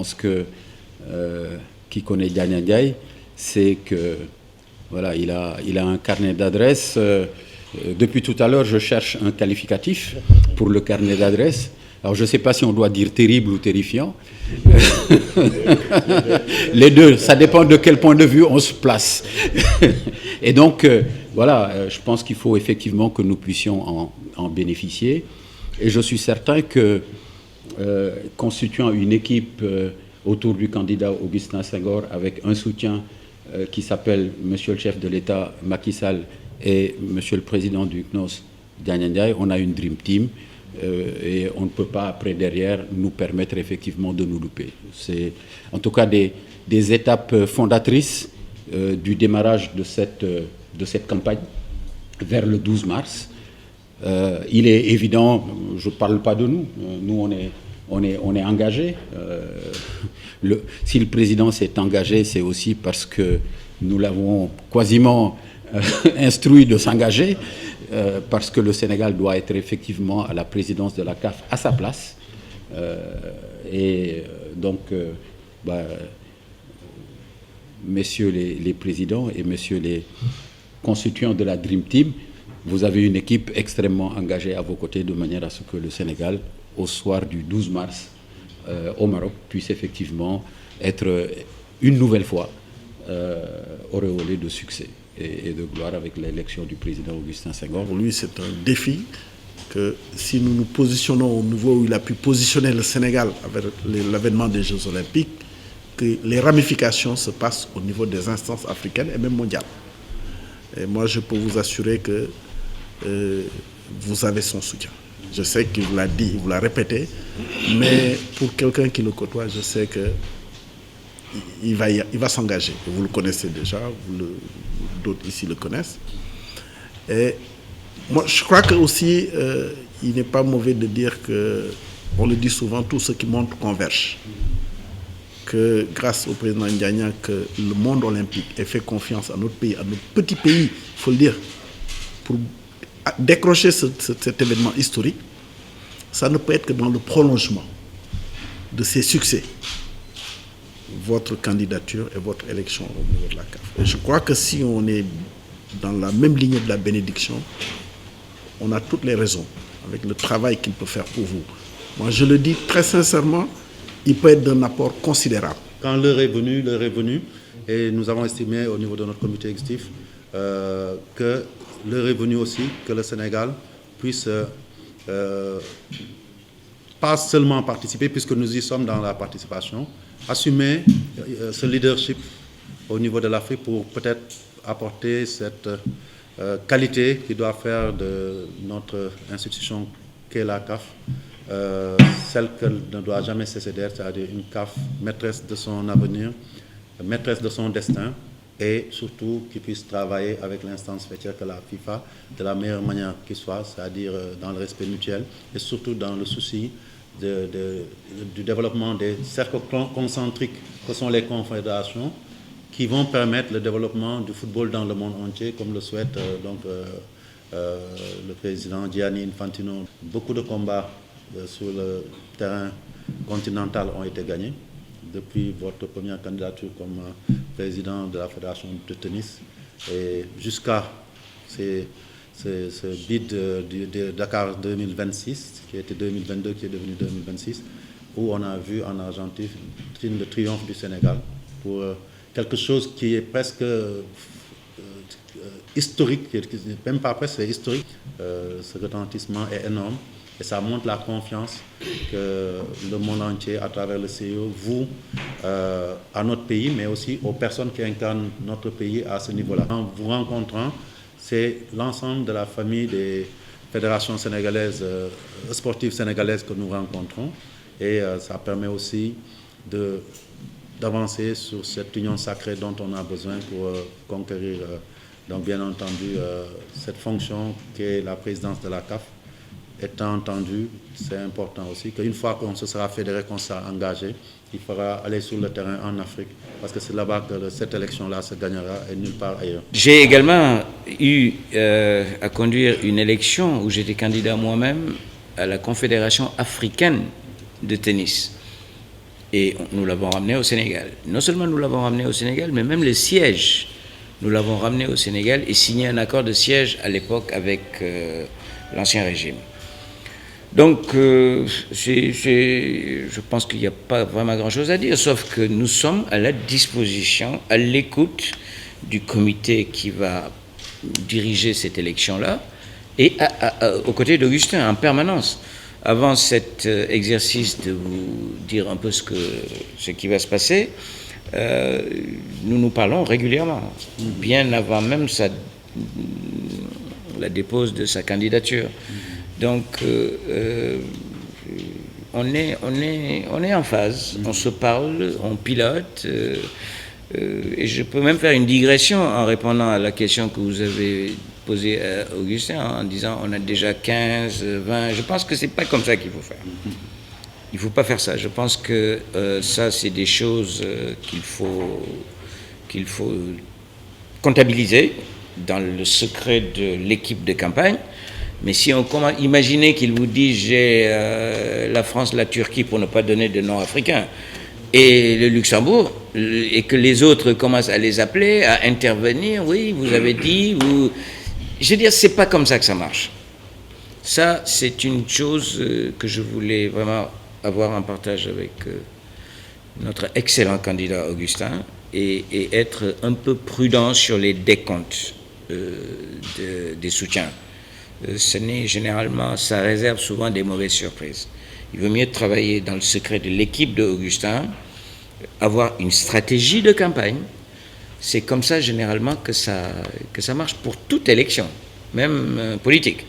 pense que qui connaît Diagne Ndiaye, c'est que voilà, il a un carnet d'adresses. Depuis tout à l'heure, je cherche un qualificatif pour le carnet d'adresses. Alors, je ne sais pas si on doit dire terrible ou terrifiant. Les deux, ça dépend de quel point de vue on se place. Et donc, voilà, je pense qu'il faut effectivement que nous puissions en bénéficier. Et je suis certain que, constituant une équipe autour du candidat Augustin Senghor, avec un soutien qui s'appelle Monsieur le chef de l'État, Macky Sall, et Monsieur le président du CNOS, Diagne Ndiaye, on a une Dream Team. Et on ne peut pas, après, derrière, nous permettre effectivement de nous louper. C'est en tout cas des étapes fondatrices du démarrage de cette campagne vers le 12 mars. Il est évident, je ne parle pas de nous, nous on est engagés. Si le président s'est engagé, c'est aussi parce que nous l'avons quasiment instruit de s'engager. Parce que le Sénégal doit être effectivement à la présidence de la CAF à sa place. Messieurs les présidents et messieurs les constituants de la Dream Team, vous avez une équipe extrêmement engagée à vos côtés de manière à ce que le Sénégal, au soir du 12 mars, au Maroc, puisse effectivement être une nouvelle fois auréolé de succès et de gloire avec l'élection du président Augustin Senghor. Pour lui, c'est un défi que si nous nous positionnons au niveau où il a pu positionner le Sénégal avec l'avènement des Jeux Olympiques, que les ramifications se passent au niveau des instances africaines et même mondiales. Et moi, je peux vous assurer que vous avez son soutien. Je sais qu'il vous l'a dit, il vous l'a répété, mais pour quelqu'un qui le côtoie, je sais que il va s'engager. Vous le connaissez déjà, d'autres ici le connaissent. Et moi, je crois que aussi, il n'est pas mauvais de dire que, on le dit souvent, tout ce qui monte converge. Que grâce au président Ndiaye, que le monde olympique ait fait confiance à notre pays, à notre petit pays, il faut le dire, pour décrocher cet événement historique, ça ne peut être que dans le prolongement de ces succès. Votre candidature et votre élection au niveau de la CAF. Et je crois que si on est dans la même ligne de la bénédiction, on a toutes les raisons, avec le travail qu'il peut faire pour vous. Moi, je le dis très sincèrement, il peut être d'un apport considérable. Quand l'heure est venue, et nous avons estimé au niveau de notre comité exécutif que l'heure est venue aussi que le Sénégal puisse pas seulement participer, puisque nous y sommes dans la participation, assumer ce leadership au niveau de l'Afrique pour peut-être apporter cette qualité qui doit faire de notre institution qu'est la CAF, celle qu'elle ne doit jamais cesser d'être, c'est-à-dire une CAF maîtresse de son avenir, maîtresse de son destin, et surtout qui puisse travailler avec l'instance fêtière que la FIFA de la meilleure manière qui soit, c'est-à-dire dans le respect mutuel et surtout dans le souci du développement des cercles concentriques que sont les confédérations qui vont permettre le développement du football dans le monde entier, comme le souhaite le président Gianni Infantino. Beaucoup de combats sur le terrain continental ont été gagnés depuis votre première candidature comme président de la Fédération de tennis et jusqu'à ce bid de Dakar 2026, qui était 2022, qui est devenu 2026, où on a vu en Argentine le triomphe du Sénégal pour quelque chose qui est presque historique, même pas presque, c'est historique. Ce retentissement est énorme et ça montre la confiance que le monde entier, à travers le CIO, voue à notre pays, mais aussi aux personnes qui incarnent notre pays à ce niveau-là. En vous rencontrant, c'est l'ensemble de la famille des fédérations sénégalaises, sportives sénégalaises que nous rencontrons et ça permet aussi d'avancer sur cette union sacrée dont on a besoin pour conquérir, donc bien entendu, cette fonction qui est la présidence de la CAF. Étant entendu, c'est important aussi qu'une fois qu'on se sera fédéré, qu'on sera engagé, il faudra aller sur le terrain en Afrique, parce que c'est là-bas que cette élection-là se gagnera et nulle part ailleurs. J'ai également eu à conduire une élection où j'étais candidat moi-même à la Confédération africaine de tennis. Et nous l'avons ramené au Sénégal. Non seulement nous l'avons ramené au Sénégal, mais même le siège, nous l'avons ramené au Sénégal et signé un accord de siège à l'époque avec l'ancien régime. Donc, je pense qu'il n'y a pas vraiment grand-chose à dire, sauf que nous sommes à la disposition, à l'écoute du comité qui va diriger cette élection-là, et aux côtés d'Augustin, en permanence. Avant cet exercice de vous dire un peu ce qui va se passer, nous nous parlons régulièrement, bien avant même la dépose de sa candidature. Donc, on est en phase, on se parle, on pilote, et je peux même faire une digression en répondant à la question que vous avez posée à Augustin, en disant on a déjà 15, 20, je pense que c'est pas comme ça qu'il faut faire. Il ne faut pas faire ça. Je pense que ça, c'est des choses qu'il faut comptabiliser dans le secret de l'équipe de campagne. Mais si on commence, imaginez qu'il vous dit j'ai la France, la Turquie, pour ne pas donner de nom africain, et le Luxembourg, et que les autres commencent à les appeler, à intervenir, oui, vous avez dit, vous... Je veux dire, c'est pas comme ça que ça marche. Ça, c'est une chose que je voulais vraiment avoir en partage avec notre excellent candidat Augustin, et être un peu prudent sur les décomptes des soutiens. Ce n'est généralement, ça réserve souvent des mauvaises surprises. Il vaut mieux travailler dans le secret de l'équipe d'Augustin, avoir une stratégie de campagne. C'est comme ça généralement que ça marche pour toute élection, même politique.